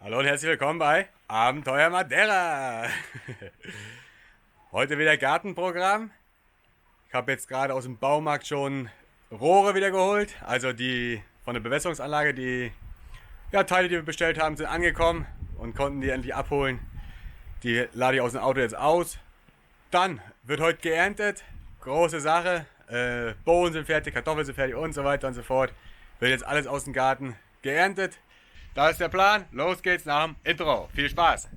Hallo und herzlich willkommen bei Abenteuer Madeira. Heute wieder Gartenprogramm. Ich habe jetzt gerade aus dem Baumarkt schon Rohre wieder geholt. Also die von der Bewässerungsanlage, die Teile, die wir bestellt haben, sind angekommen und konnten die endlich abholen. Die lade ich aus dem Auto jetzt aus. Dann wird heute geerntet. Große Sache. Bohnen sind fertig, Kartoffeln sind fertig und so weiter und so fort. Wird jetzt alles aus dem Garten geerntet. Da ist der Plan. Los geht's nach dem Intro. Viel Spaß!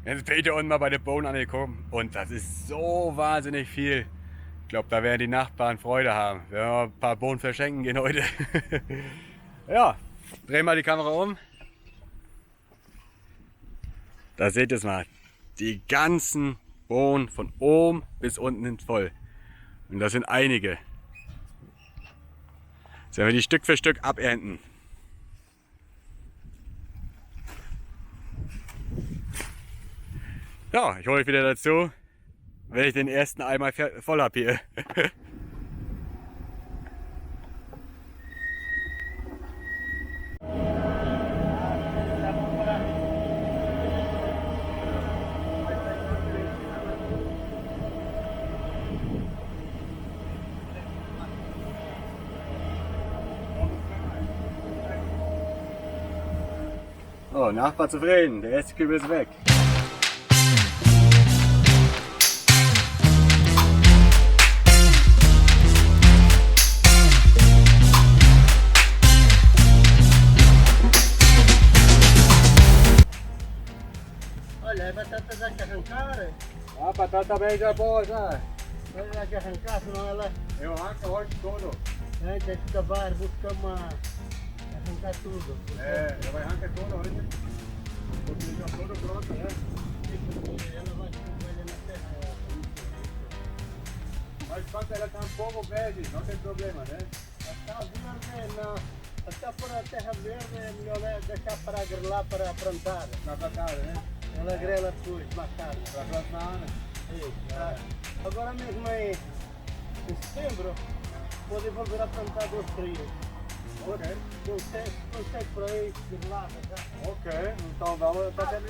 Jetzt bin ich hier unten mal bei den Bohnen angekommen und das ist so wahnsinnig viel. Ich glaube, da werden die Nachbarn Freude haben. Wir werden ein paar Bohnen verschenken gehen heute. Ja, drehen mal die Kamera um. Da seht ihr es mal. Die ganzen Bohnen von oben bis unten sind voll. Und das sind einige. Jetzt werden wir die Stück für Stück abernten. Ja, ich hole euch wieder dazu, wenn ich den ersten Eimer voll habe hier. Oh, Nachbar zufrieden, der erste Kübel ist weg. Olha, a batata dá que arrancar, A batata bem já boa já. ela dá que arrancar, senão ela Eu arranco hoje todo. tem que acabar, buscar uma arrancar tudo. Eu vou arrancar todo hoje. Porque já todo pronto, né? Ela vai trabalhar na terra. Mas quando ela está um pouco verde, não tem problema, né? Está verde, não. Está por a terra verde, é melhor deixar para grelar para plantar. Na batata, né? Ela grela depois, mais tarde. Para a próxima ano. Agora mesmo em setembro, pode volver a plantar 2 trios. Ok. Consegue por aí, grelar, tá? Ok, então vamos fazer.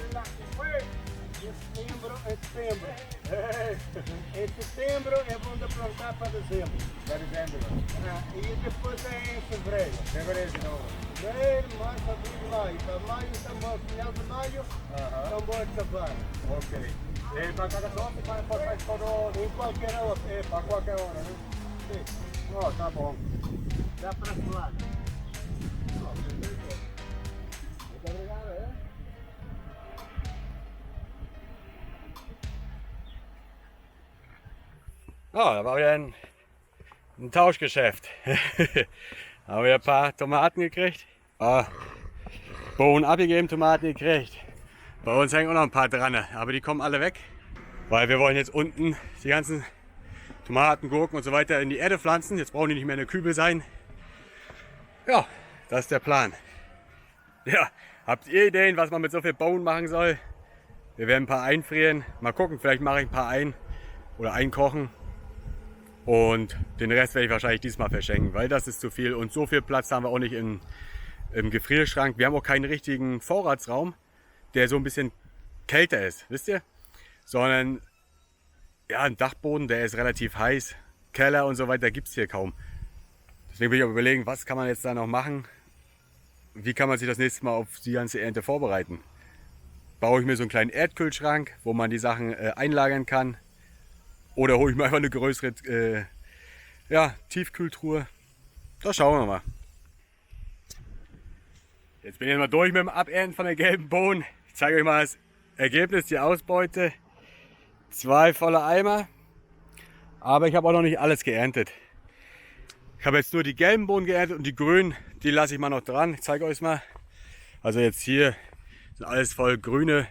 Em setembro. Em setembro é bom de plantar para dezembro. Para dezembro. E depois é em fevereiro. Fevereiro de novo. Fevereiro, março, abril, maio. Para maio, está bom. Final de maio, está bom acabar. Ok. E para cada doce, para passar todo. Em qualquer hora. Para qualquer hora, né? Sim, Oh, tá bom. dá para falar. Muito obrigado, é? Ja, da war wieder ein Tauschgeschäft. Haben wir ein paar Tomaten gekriegt. Bohnen abgegeben, Tomaten gekriegt. Bei uns hängen auch noch ein paar dran, aber die kommen alle weg. Weil wir wollen jetzt unten die ganzen Tomaten, Gurken und so weiter in die Erde pflanzen. Jetzt brauchen die nicht mehr in der Kübel sein. Ja, das ist der Plan. Ja, habt ihr Ideen, was man mit so viel Bohnen machen soll? Wir werden ein paar einfrieren. Mal gucken, vielleicht mache ich ein paar oder einkochen. Und den Rest werde ich wahrscheinlich diesmal verschenken, weil das ist zu viel. Und so viel Platz haben wir auch nicht im Gefrierschrank. Wir haben auch keinen richtigen Vorratsraum, der so ein bisschen kälter ist, wisst ihr? Sondern ja, ein Dachboden, der ist relativ heiß. Keller und so weiter gibt es hier kaum. Deswegen will ich auch überlegen, was kann man jetzt da noch machen? Wie kann man sich das nächste Mal auf die ganze Ernte vorbereiten? Baue ich mir so einen kleinen Erdkühlschrank, wo man die Sachen einlagern kann? Oder hole ich mir einfach eine größere Tiefkühltruhe? Das schauen wir mal. Jetzt bin ich mal durch mit dem Abernten von der gelben Bohnen. Ich zeige euch mal das Ergebnis, die Ausbeute. 2 volle Eimer. Aber ich habe auch noch nicht alles geerntet. Ich habe jetzt nur die gelben Bohnen geerntet und die grünen, die lasse ich mal noch dran. Ich zeige euch mal. Also jetzt hier Sind alles voll grüne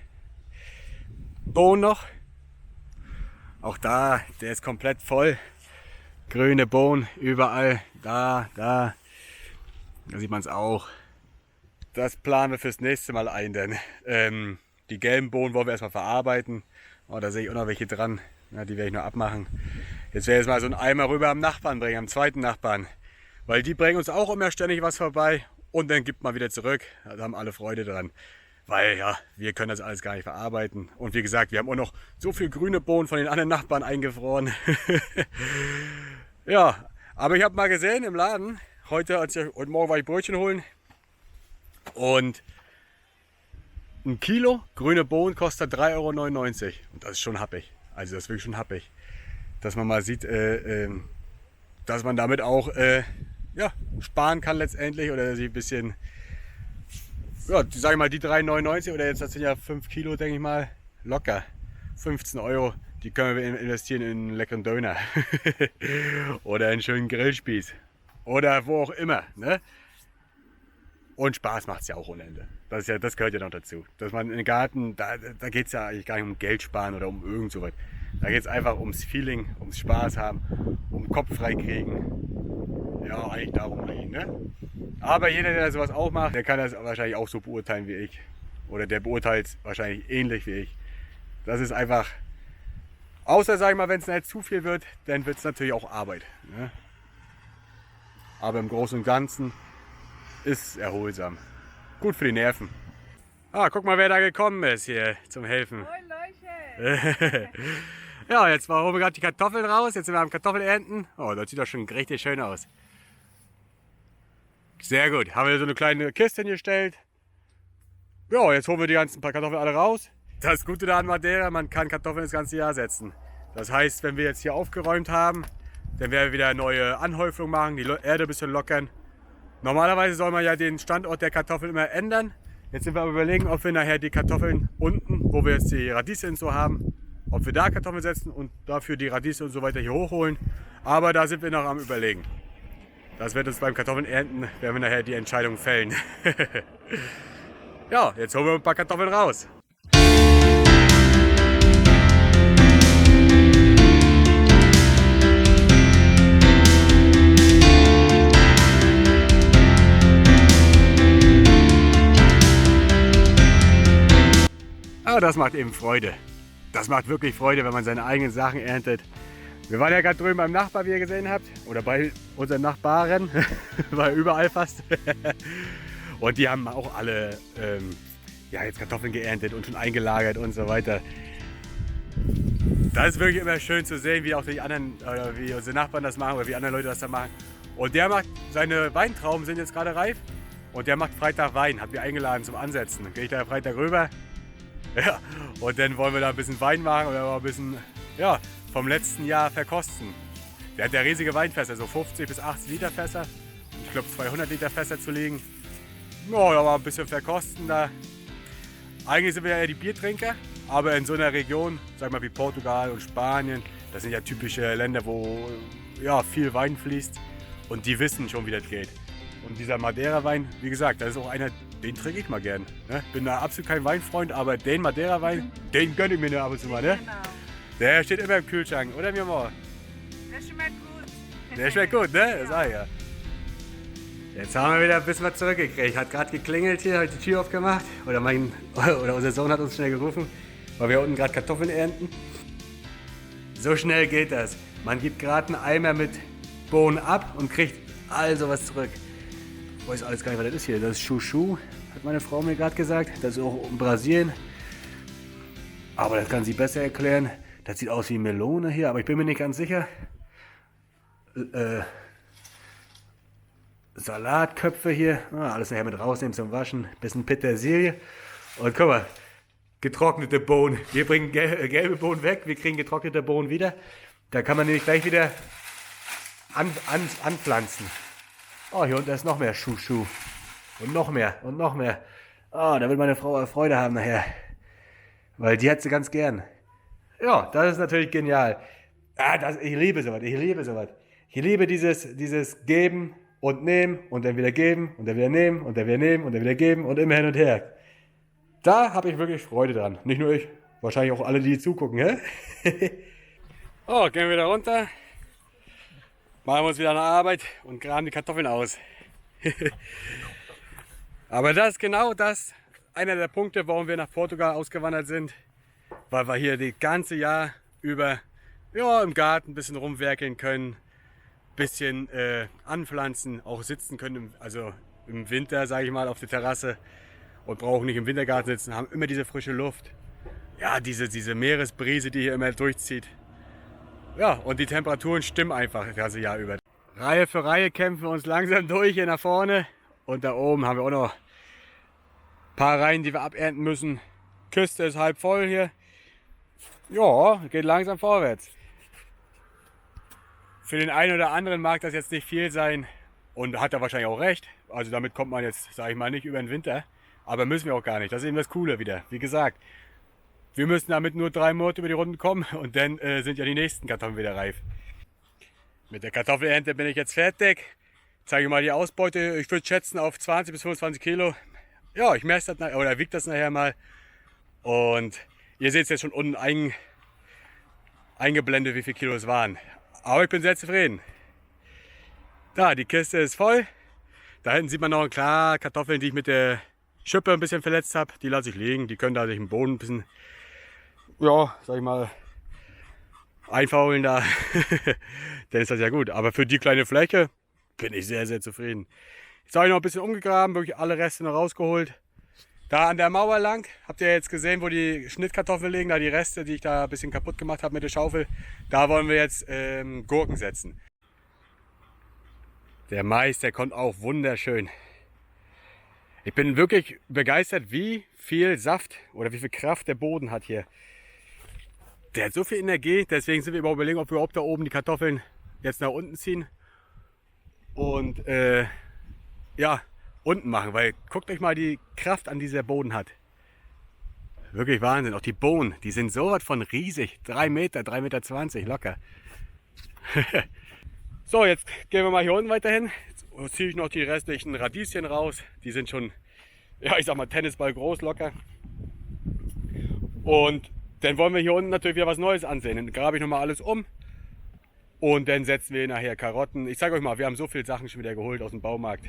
Bohnen noch. Auch da, der ist komplett voll. Grüne Bohnen überall. Da. Da sieht man es auch. Das planen wir fürs nächste Mal ein, denn die gelben Bohnen wollen wir erstmal verarbeiten. Oh, da sehe ich auch noch welche dran. Ja, die werde ich noch abmachen. Jetzt werde ich mal so einen Eimer rüber am Nachbarn bringen, am zweiten Nachbarn. Weil die bringen uns auch immer ständig was vorbei und dann gibt man wieder zurück. Da haben alle Freude dran. Weil ja, wir können das alles gar nicht verarbeiten. Und wie gesagt, wir haben auch noch so viel grüne Bohnen von den anderen Nachbarn eingefroren. Ja, aber ich habe mal gesehen im Laden, heute Morgen war ich Brötchen holen. Und ein Kilo grüne Bohnen kostet 3,99 €. Und das ist schon happig. Also das ist wirklich schon happig. Dass man mal sieht, dass man damit auch ja, sparen kann letztendlich. Oder sich ein bisschen, ja, sage ich mal, die 3,99 € oder jetzt, das sind ja 5 Kilo, denke ich mal, locker. 15 €, die können wir investieren in einen leckeren Döner. Oder einen schönen Grillspieß. Oder wo auch immer. Ne? Und Spaß macht es ja auch ohne Ende. Das gehört ja noch dazu. Dass man im Garten, da geht es ja eigentlich gar nicht um Geld sparen oder um irgend sowas. Da geht es einfach ums Feeling, ums Spaß haben, um Kopf frei kriegen. Ja, eigentlich darum eigentlich, ne? Aber jeder, der sowas auch macht, der kann das wahrscheinlich auch so beurteilen wie ich. Oder der beurteilt es wahrscheinlich ähnlich wie ich. Das ist einfach, außer, sag ich mal, wenn es nicht zu viel wird, dann wird es natürlich auch Arbeit. Ne? Aber im Großen und Ganzen ist erholsam. Gut für die Nerven. Ah, guck mal, wer da gekommen ist hier zum Helfen. Moin Leute! Ja, jetzt holen wir gerade die Kartoffeln raus. Jetzt sind wir am Kartoffelernten. Oh, das sieht doch schon richtig schön aus. Sehr gut. Haben wir so eine kleine Kiste hingestellt. Ja, jetzt holen wir die ganzen paar Kartoffeln alle raus. Das Gute da an Madeira, man kann Kartoffeln das ganze Jahr setzen. Das heißt, wenn wir jetzt hier aufgeräumt haben, dann werden wir wieder eine neue Anhäufung machen, die Erde ein bisschen lockern. Normalerweise soll man ja den Standort der Kartoffeln immer ändern. Jetzt sind wir aber überlegen, ob wir nachher die Kartoffeln unten, wo wir jetzt die Radieschen und so haben, ob wir da Kartoffeln setzen und dafür die Radieschen und so weiter hier hochholen. Aber da sind wir noch am Überlegen. Das wird uns beim Kartoffelernten, werden wir nachher die Entscheidung fällen. Ja, jetzt holen wir ein paar Kartoffeln raus. Aber das macht eben Freude. Das macht wirklich Freude, wenn man seine eigenen Sachen erntet. Wir waren ja gerade drüben beim Nachbar, wie ihr gesehen habt. Oder bei unseren Nachbarn. War überall fast. Und die haben auch alle ja, jetzt Kartoffeln geerntet und schon eingelagert und so weiter. Das ist wirklich immer schön zu sehen, wie auch die anderen, wie unsere Nachbarn das machen oder wie andere Leute das da machen. Und der macht, seine Weintrauben sind jetzt gerade reif. Und der macht Freitag Wein, hat mich eingeladen zum Ansetzen. Dann gehe ich da Freitag rüber. Ja, und dann wollen wir da ein bisschen Wein machen oder ein bisschen, ja, vom letzten Jahr verkosten. Der hat ja riesige Weinfässer, so 50 bis 80 Liter Fässer. Ich glaube 200 Liter Fässer zu liegen. Ja, da war ein bisschen verkosten da. Eigentlich sind wir ja die Biertrinker, aber in so einer Region, sag mal wie Portugal und Spanien, das sind ja typische Länder, wo ja, viel Wein fließt und die wissen schon, wie das geht. Und dieser Madeira-Wein, wie gesagt, das ist auch einer, den trinke ich mal gern. Ne? Bin da absolut kein Weinfreund, aber den Madeira-Wein, den gönne ich mir ab und zu mal. Ne? Genau. Der steht immer im Kühlschrank, oder mir mal? Der schmeckt gut. Der schmeckt gut, ne? Das sag ich ja. Jetzt haben wir wieder ein bisschen was zurückgekriegt. Hat gerade geklingelt hier, habe ich die Tür aufgemacht. Oder unser Sohn hat uns schnell gerufen, weil wir unten gerade Kartoffeln ernten. So schnell geht das. Man gibt gerade einen Eimer mit Bohnen ab und kriegt all sowas zurück. Ich weiß alles gar nicht, was das ist hier. Das ist Chuchu, hat meine Frau mir gerade gesagt. Das ist auch in Brasilien. Aber das kann sie besser erklären. Das sieht aus wie Melone hier, aber ich bin mir nicht ganz sicher. Salatköpfe hier. Alles nachher mit rausnehmen zum Waschen. Bisschen Petersilie. Und guck mal, getrocknete Bohnen. Wir bringen gelbe Bohnen weg, wir kriegen getrocknete Bohnen wieder. Da kann man nämlich gleich wieder anpflanzen. Oh, hier unten ist noch mehr Schuh. Und noch mehr und noch mehr. Oh, da wird meine Frau Freude haben nachher. Weil die hat sie ganz gern. Ja, das ist natürlich genial. Ich liebe sowas, Ich liebe dieses Geben und Nehmen und dann wieder geben und dann wieder nehmen und dann wieder nehmen und dann wieder geben und immer hin und her. Da habe ich wirklich Freude dran. Nicht nur ich, wahrscheinlich auch alle, die zugucken. Hä? Oh, gehen wir wieder runter. Machen wir uns wieder an der Arbeit und graben die Kartoffeln aus. Aber das ist genau das, einer der Punkte, warum wir nach Portugal ausgewandert sind. Weil wir hier das ganze Jahr über im Garten ein bisschen rumwerkeln können. Ein bisschen anpflanzen, auch sitzen können. Also im Winter, sage ich mal, auf der Terrasse. Und brauchen nicht im Wintergarten sitzen, haben immer diese frische Luft. Ja, diese Meeresbrise, die hier immer durchzieht. Ja, und die Temperaturen stimmen einfach das ganze Jahr über. Reihe für Reihe kämpfen wir uns langsam durch hier nach vorne. Und da oben haben wir auch noch ein paar Reihen, die wir abernten müssen. Küste ist halb voll hier. Ja, geht langsam vorwärts. Für den einen oder anderen mag das jetzt nicht viel sein. Und hat er wahrscheinlich auch recht. Also damit kommt man jetzt, sage ich mal, nicht über den Winter. Aber müssen wir auch gar nicht. Das ist eben das Coole wieder. Wie gesagt, wir müssen damit nur 3 Monate über die Runden kommen und dann sind ja die nächsten Kartoffeln wieder reif. Mit der Kartoffelernte bin ich jetzt fertig. Zeige mal die Ausbeute. Ich würde schätzen auf 20 bis 25 Kilo. Ja, ich messe das oder wiege das nachher mal. Und ihr seht es jetzt schon unten eingeblendet, wie viele Kilo es waren. Aber ich bin sehr zufrieden. Da, die Kiste ist voll. Da hinten sieht man noch klar Kartoffeln, die ich mit der Schippe ein bisschen verletzt habe. Die lasse ich liegen. Die können da sich im Boden ein bisschen, ja, sag ich mal, einfaulen da. Dann ist das ja gut. Aber für die kleine Fläche bin ich sehr, sehr zufrieden. Jetzt habe ich noch ein bisschen umgegraben, wirklich alle Reste noch rausgeholt. Da an der Mauer lang, habt ihr jetzt gesehen, wo die Schnittkartoffeln liegen, da die Reste, die ich da ein bisschen kaputt gemacht habe mit der Schaufel. Da wollen wir jetzt Gurken setzen. Der Mais, der kommt auch wunderschön. Ich bin wirklich begeistert, wie viel Saft oder wie viel Kraft der Boden hat hier. Der hat so viel Energie, deswegen sind wir überlegen, ob wir überhaupt da oben die Kartoffeln jetzt nach unten ziehen und ja, unten machen, weil guckt euch mal die Kraft an, die dieser Boden hat. Wirklich Wahnsinn. Auch die Bohnen, die sind so was von riesig. 3 Meter, 3,20 Meter locker. So, jetzt gehen wir mal hier unten weiter hin. Jetzt ziehe ich noch die restlichen Radieschen raus. Die sind schon, ja, ich sag mal, Tennisball groß locker. Und dann wollen wir hier unten natürlich wieder was Neues ansehen. Dann grabe ich nochmal alles um. Und dann setzen wir nachher Karotten. Ich zeige euch mal, wir haben so viele Sachen schon wieder geholt aus dem Baumarkt.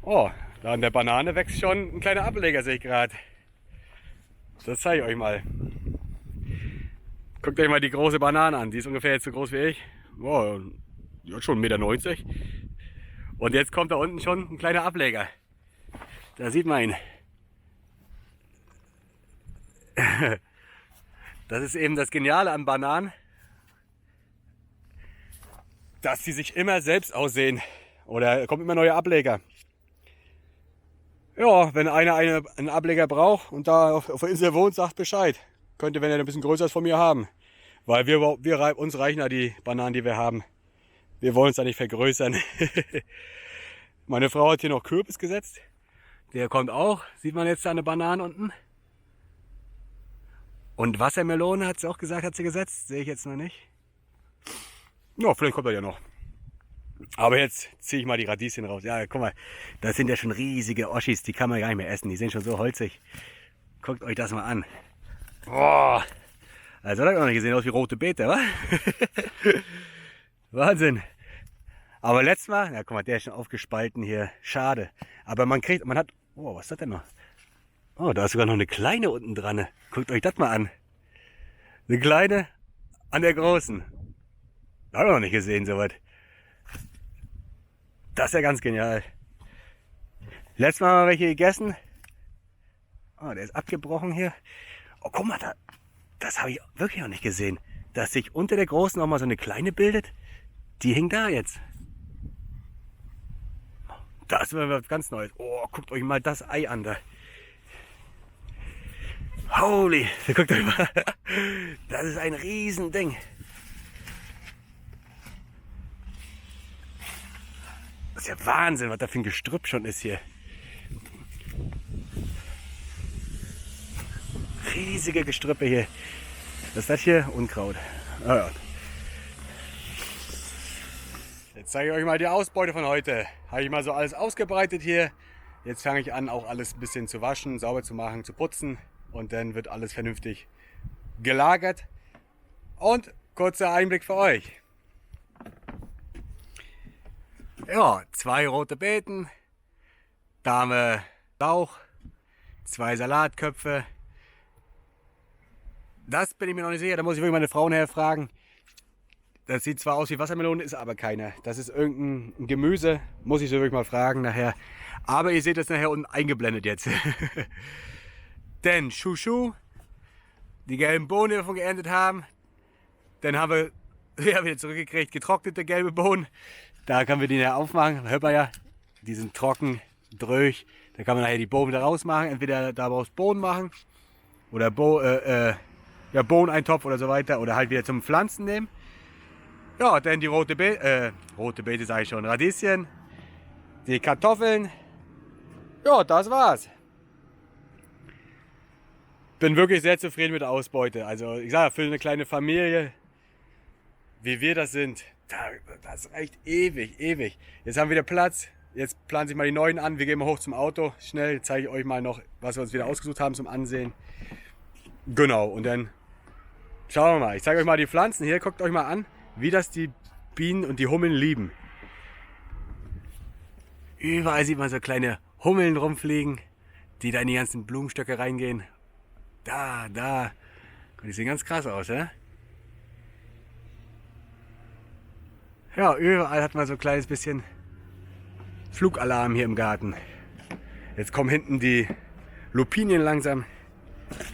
Oh, da an der Banane wächst schon ein kleiner Ableger, sehe ich gerade. Das zeige ich euch mal. Guckt euch mal die große Banane an. Die ist ungefähr jetzt so groß wie ich. Oh, die hat schon 1,90 Meter. Und jetzt kommt da unten schon ein kleiner Ableger. Da sieht man ihn. Das ist eben das Geniale an Bananen, dass sie sich immer selbst aussehen. Oder kommt immer neue Ableger. Ja, wenn einer einen Ableger braucht und da auf der Insel wohnt, sagt Bescheid. Könnte, wenn er ein bisschen größer ist, von mir haben. Weil uns reichen ja die Bananen, die wir haben. Wir wollen es da nicht vergrößern. Meine Frau hat hier noch Kürbis gesetzt. Der kommt auch. Sieht man jetzt da eine Banane unten. Und Wassermelone hat sie auch gesagt, hat sie gesetzt. Sehe ich jetzt noch nicht. Ja, vielleicht kommt er ja noch. Aber jetzt ziehe ich mal die Radieschen raus. Ja, guck mal, das sind ja schon riesige Oschis, die kann man gar nicht mehr essen. Die sind schon so holzig. Guckt euch das mal an. Boah, also das hat noch nicht gesehen, aus wie rote Beete, wa? Wahnsinn. Aber letztes Mal, ja guck mal, der ist schon aufgespalten hier. Schade. Aber man hat, oh, was ist das denn noch? Oh, da ist sogar noch eine kleine unten dran. Guckt euch das mal an. Eine kleine an der großen. Habe ich noch nicht gesehen, soweit. Das ist ja ganz genial. Letztes Mal haben wir welche gegessen. Oh, der ist abgebrochen hier. Oh, guck mal, das habe ich wirklich noch nicht gesehen. Dass sich unter der großen auch mal so eine kleine bildet. Die hing da jetzt. Das ist was ganz Neues. Oh, guckt euch mal das Ei an da. Holy, guckt euch mal. Das ist ein Riesending. Das ist ja Wahnsinn, was da für ein Gestrüpp schon ist hier. Riesige Gestrüppe hier. Was ist das hier? Unkraut. Ah, ja. Jetzt zeige ich euch mal die Ausbeute von heute. Habe ich mal so alles ausgebreitet hier. Jetzt fange ich an, auch alles ein bisschen zu waschen, sauber zu machen, zu putzen. Und dann wird alles vernünftig gelagert. Und kurzer Einblick für euch. Ja, 2 rote Beeten. Da haben wir Lauch, 2 Salatköpfe. Das bin ich mir noch nicht sicher, da muss ich wirklich meine Frau nachher fragen. Das sieht zwar aus wie Wassermelone, ist aber keine. Das ist irgendein Gemüse, muss ich so wirklich mal fragen nachher. Aber ihr seht das nachher unten eingeblendet jetzt. Denn Chouchou, die gelben Bohnen, die wir von geerntet haben. Dann haben wir wieder zurückgekriegt, getrocknete gelbe Bohnen. Da können wir die nachher aufmachen, hört man ja. Die sind trocken, dröch. Da kann man nachher die Bohnen wieder rausmachen. Entweder daraus Bohnen machen oder Bohneneintopf oder so weiter. Oder halt wieder zum Pflanzen nehmen. Ja, dann die rote Beete sage ich schon, Radieschen, die Kartoffeln. Ja, das war's. Bin wirklich sehr zufrieden mit der Ausbeute. Also ich sage, für eine kleine Familie, wie wir das sind, das reicht ewig, ewig. Jetzt haben wir wieder Platz. Jetzt planen sich mal die neuen an. Wir gehen mal hoch zum Auto. Schnell zeige ich euch mal noch, was wir uns wieder ausgesucht haben zum Ansehen. Genau, und dann schauen wir mal. Ich zeige euch mal die Pflanzen hier. Guckt euch mal an, wie das die Bienen und die Hummeln lieben. Überall sieht man so kleine Hummeln rumfliegen, die da in die ganzen Blumenstöcke reingehen. Da. Die sehen ganz krass aus, ne? Ja, überall hat man so ein kleines bisschen Flugalarm hier im Garten. Jetzt kommen hinten die Lupinien langsam.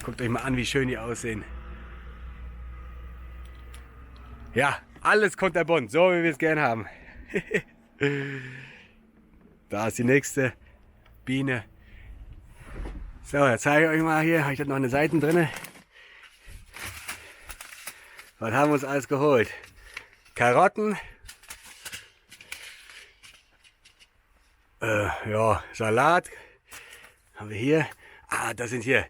Guckt euch mal an, wie schön die aussehen. Ja, alles kunterbunt, so wie wir es gern haben. Da ist die nächste Biene. So, jetzt zeige ich euch mal hier, ich habe noch eine Seiten drin. Was haben wir uns alles geholt? Karotten. Ja, Salat. Haben wir hier. Das sind hier,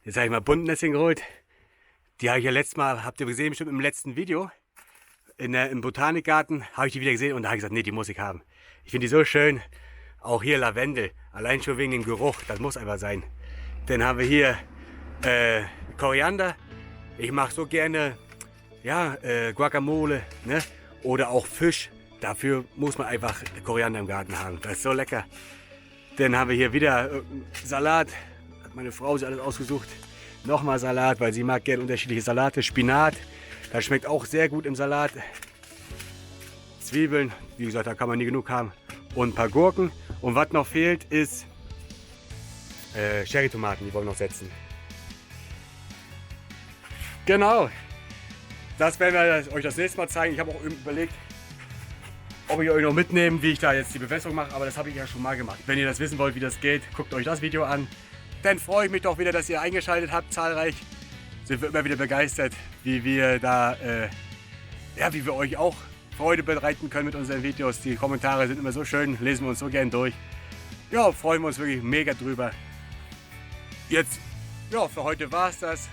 jetzt habe ich mal Buntnäschen geholt. Die habe ich ja letztes Mal, habt ihr gesehen, bestimmt im letzten Video. Im Botanikgarten habe ich die wieder gesehen und da habe ich gesagt, nee, die muss ich haben. Ich finde die so schön. Auch hier Lavendel, allein schon wegen dem Geruch, das muss einfach sein. Dann haben wir hier Koriander. Ich mache so gerne Guacamole, ne? Oder auch Fisch. Dafür muss man einfach Koriander im Garten haben. Das ist so lecker. Dann haben wir hier wieder Salat. Hat meine Frau sich alles ausgesucht. Nochmal Salat, weil sie mag gerne unterschiedliche Salate. Spinat, das schmeckt auch sehr gut im Salat. Zwiebeln, wie gesagt, da kann man nie genug haben. Und ein paar Gurken. Und was noch fehlt, ist Cherrytomaten, die wollen wir noch setzen. Genau. Das werden wir euch das nächste Mal zeigen. Ich habe auch überlegt, ob ich euch noch mitnehme, wie ich da jetzt die Bewässerung mache. Aber das habe ich ja schon mal gemacht. Wenn ihr das wissen wollt, wie das geht, guckt euch das Video an. Dann freue ich mich doch wieder, dass ihr eingeschaltet habt, zahlreich. Sind wir immer wieder begeistert, wie wir da, wie wir euch auch Freude bereiten können mit unseren Videos. Die Kommentare sind immer so schön, lesen wir uns so gern durch. Ja, freuen wir uns wirklich mega drüber. Jetzt, ja, für heute war es das.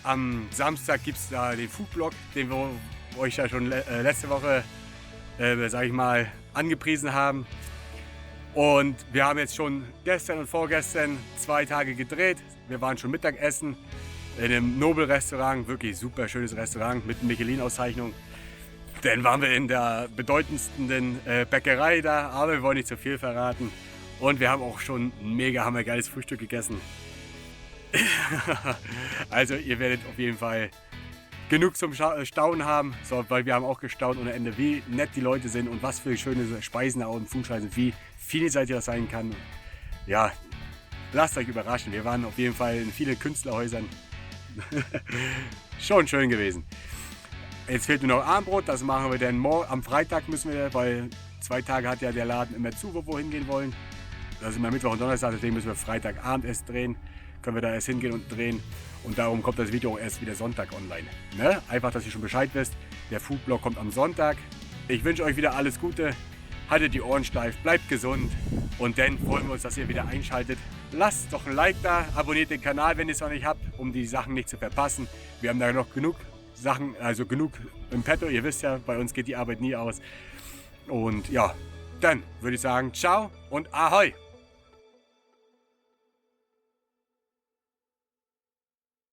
Am Samstag gibt es da den Foodblog, den wir euch ja schon letzte Woche, sag ich mal, angepriesen haben. Und wir haben jetzt schon gestern und vorgestern 2 Tage gedreht. Wir waren schon Mittagessen in einem Nobel-Restaurant, wirklich super schönes Restaurant mit Michelin-Auszeichnung. Dann waren wir in der bedeutendsten Bäckerei da, aber wir wollen nicht zu viel verraten. Und wir haben auch schon ein mega hammergeiles Frühstück gegessen. Also ihr werdet auf jeden Fall genug zum Staunen haben, so, weil wir haben auch gestaunt ohne Ende, wie nett die Leute sind und was für schöne Speisen auch im Foodschein sind, wie vielseitig das sein kann. Ja, lasst euch überraschen, wir waren auf jeden Fall in vielen Künstlerhäusern. Schon schön gewesen. Jetzt fehlt nur noch Abendbrot, das machen wir dann morgen. Am Freitag müssen wir, weil 2 Tage hat ja der Laden immer zu, wo wir hingehen wollen. Das ist immer Mittwoch und Donnerstag, deswegen müssen wir Freitagabend erst drehen. Können wir da erst hingehen und drehen. Und darum kommt das Video erst wieder Sonntag online. Ne? Einfach, dass ihr schon Bescheid wisst. Der Foodblog kommt am Sonntag. Ich wünsche euch wieder alles Gute. Haltet die Ohren steif, bleibt gesund. Und dann freuen wir uns, dass ihr wieder einschaltet. Lasst doch ein Like da, abonniert den Kanal, wenn ihr es noch nicht habt, um die Sachen nicht zu verpassen. Wir haben da noch genug Sachen, also genug im Petto. Ihr wisst ja, bei uns geht die Arbeit nie aus. Und ja, dann würde ich sagen, ciao und ahoi!